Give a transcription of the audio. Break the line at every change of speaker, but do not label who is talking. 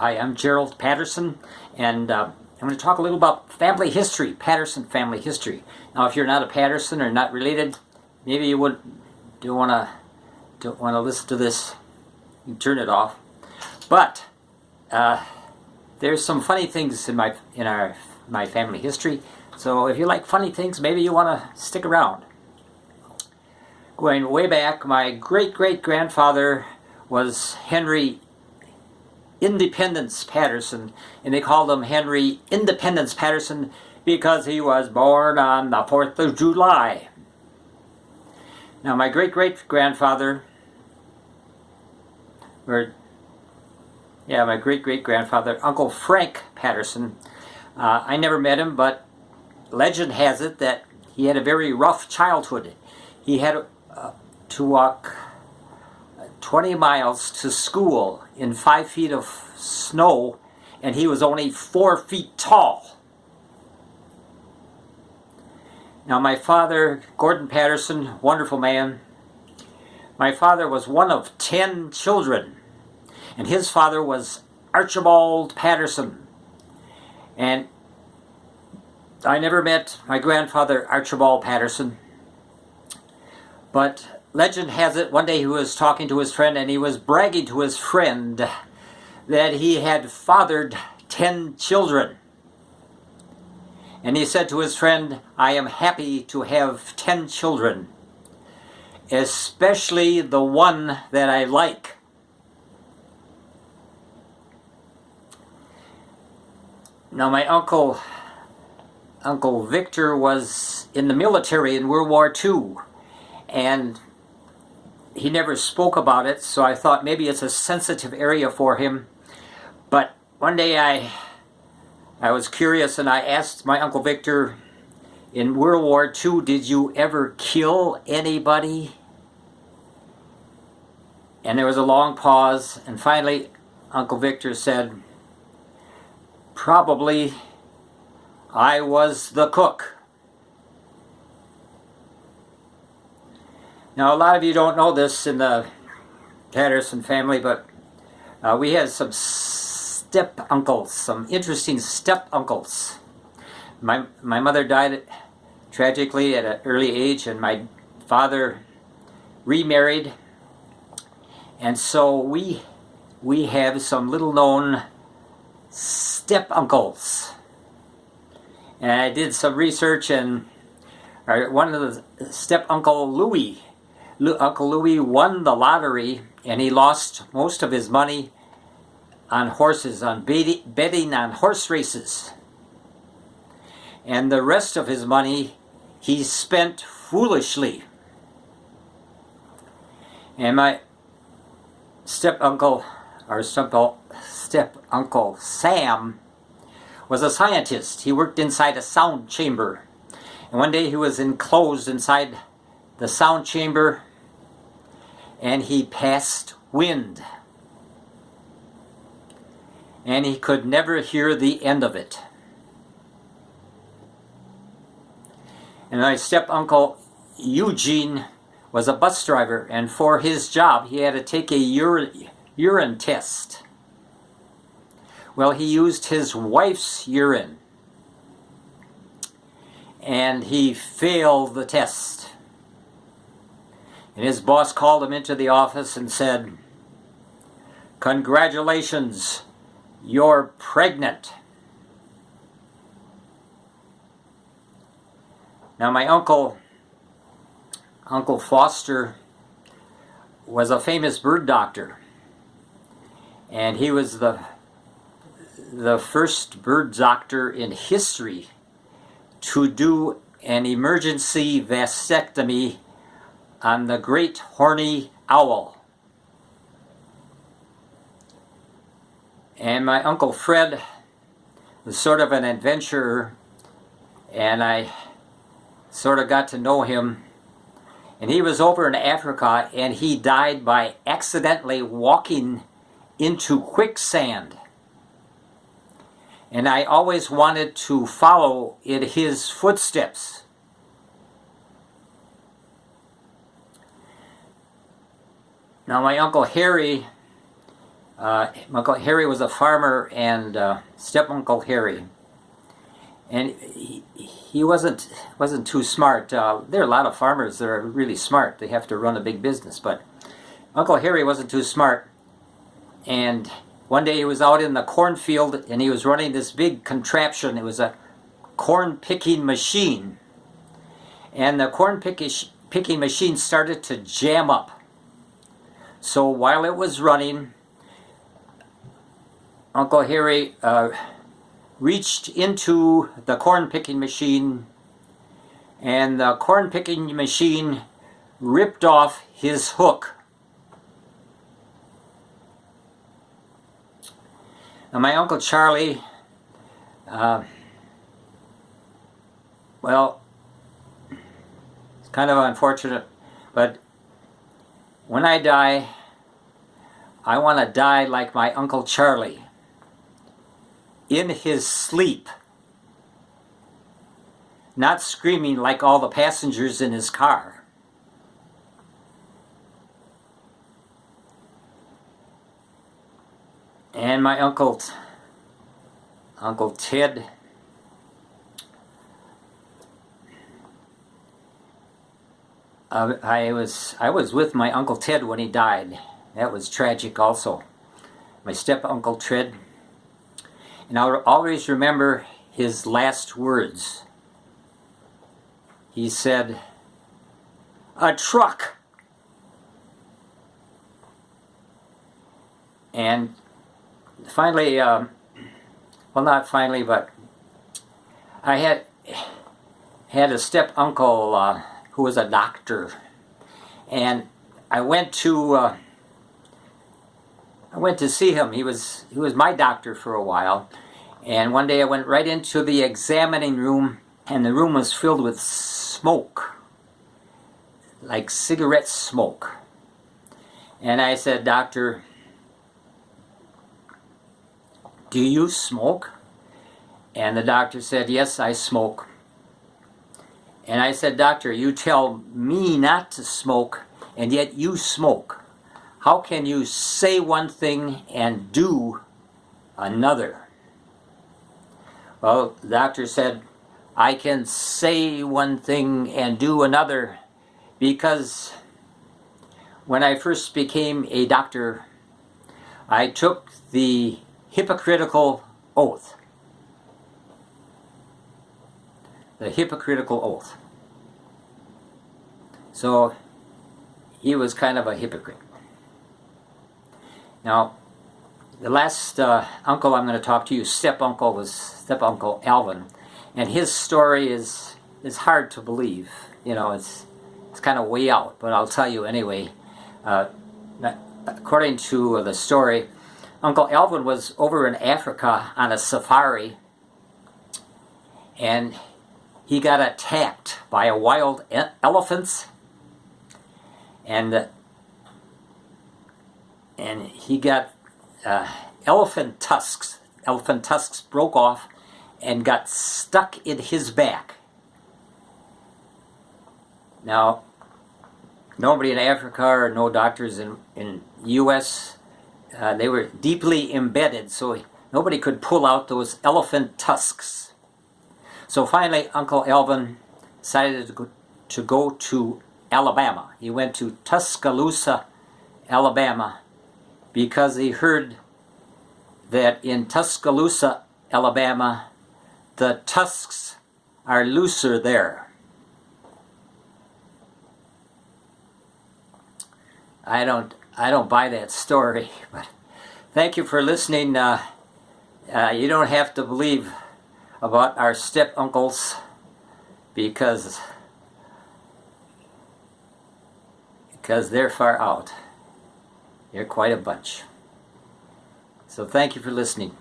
Hi, I'm Gerald Patterson, and I'm going to talk a little about family history, Patterson family history. Now, if you're not a Patterson or not related, maybe you don't want to listen to this. You turn it off. But there's some funny things in my family history. So if you like funny things, maybe you want to stick around. Going way back, my great-great-grandfather was Henry Independence Patterson, and they called him Henry Independence Patterson because he was born on the 4th of July. Now, my great-great-grandfather, Uncle Frank Patterson, I never met him, but legend has it that he had a very rough childhood. He had to walk 20 miles to school in 5 feet of snow, and he was only 4 feet tall. Now, my father, Gordon Patterson, wonderful man. My father was one of 10 children, and his father was Archibald Patterson. And I never met my grandfather, Archibald Patterson, but legend has it, one day he was talking to his friend and he was bragging to his friend that he had fathered 10 children. And he said to his friend, "I am happy to have 10 children, especially the one that I like." Now, my uncle Victor was in the military in World War II, and he never spoke about it, so I thought maybe it's a sensitive area for him. But one day I was curious, and I asked my Uncle Victor, in World War II, did you ever kill anybody? And there was a long pause, and finally Uncle Victor said, "Probably I was the cook." Now, a lot of you don't know this in the Patterson family, but we had some step-uncles, some interesting step-uncles. My mother died tragically at an early age, and my father remarried. And so we have some little-known step-uncles. And I did some research, and one of the step-uncle Uncle Louis won the lottery, and he lost most of his money on horses, on betting on horse races. And the rest of his money he spent foolishly. And my step-uncle Sam was a scientist. He worked inside a sound chamber. And one day he was enclosed inside the sound chamber, and he passed wind. And he could never hear the end of it. And my step-uncle Eugene was a bus driver, and for his job he had to take a urine test. Well, he used his wife's urine, and he failed the test. And his boss called him into the office and said, "Congratulations, you're pregnant." Now, my uncle Foster, was a famous bird doctor, and he was the first bird doctor in history to do an emergency vasectomy on the great horny owl. And my Uncle Fred was sort of an adventurer, and I sort of got to know him. And he was over in Africa, and he died by accidentally walking into quicksand. And I always wanted to follow in his footsteps. Now, my Uncle Harry Uncle Harry was a farmer, and step-uncle Harry. And he wasn't too smart. There are a lot of farmers that are really smart. They have to run a big business. But Uncle Harry wasn't too smart. And one day he was out in the cornfield, and he was running this big contraption. It was a corn-picking machine. And the corn-picking machine started to jam up. So while it was running, Uncle Harry reached into the corn-picking machine, and the corn-picking machine ripped off his hook. Now, my Uncle Charlie, well, it's kind of unfortunate, but when I die, I want to die like my Uncle Charlie, in his sleep, not screaming like all the passengers in his car. And my Uncle Ted, I was with my Uncle Ted when he died. That was tragic also. My step-uncle Ted. And I'll always remember his last words. He said, "A truck." And finally, well, not finally, but I had a step-uncle who was a doctor. And I went to see him. He was my doctor for a while. And one day I went right into the examining room, and the room was filled with smoke, like cigarette smoke. And I said, "Doctor, do you smoke?" And the doctor said, "Yes, I smoke." And I said, "Doctor, you tell me not to smoke, and yet you smoke. How can you say one thing and do another?" Well, the doctor said, "I can say one thing and do another because when I first became a doctor, I took the Hippocratical Oath." The Hippocratical Oath. So he was kind of a hypocrite. Now, the last uncle I'm going to talk to you, step-uncle, was step-uncle Alvin. And his story is hard to believe. You know, it's kind of way out, but I'll tell you anyway. According to the story, Uncle Alvin was over in Africa on a safari, and he got attacked by a wild elephants, and he got elephant tusks. Elephant tusks broke off and got stuck in his back. Now, nobody in Africa or no doctors in U.S., they were deeply embedded, so nobody could pull out those elephant tusks. So finally, Uncle Alvin decided to go to Alabama. He went to Tuscaloosa, Alabama, because he heard that in Tuscaloosa, Alabama, the tusks are looser there. I don't buy that story, but thank you for listening. You don't have to believe about our step-uncles because they're far out. They're quite a bunch. So thank you for listening.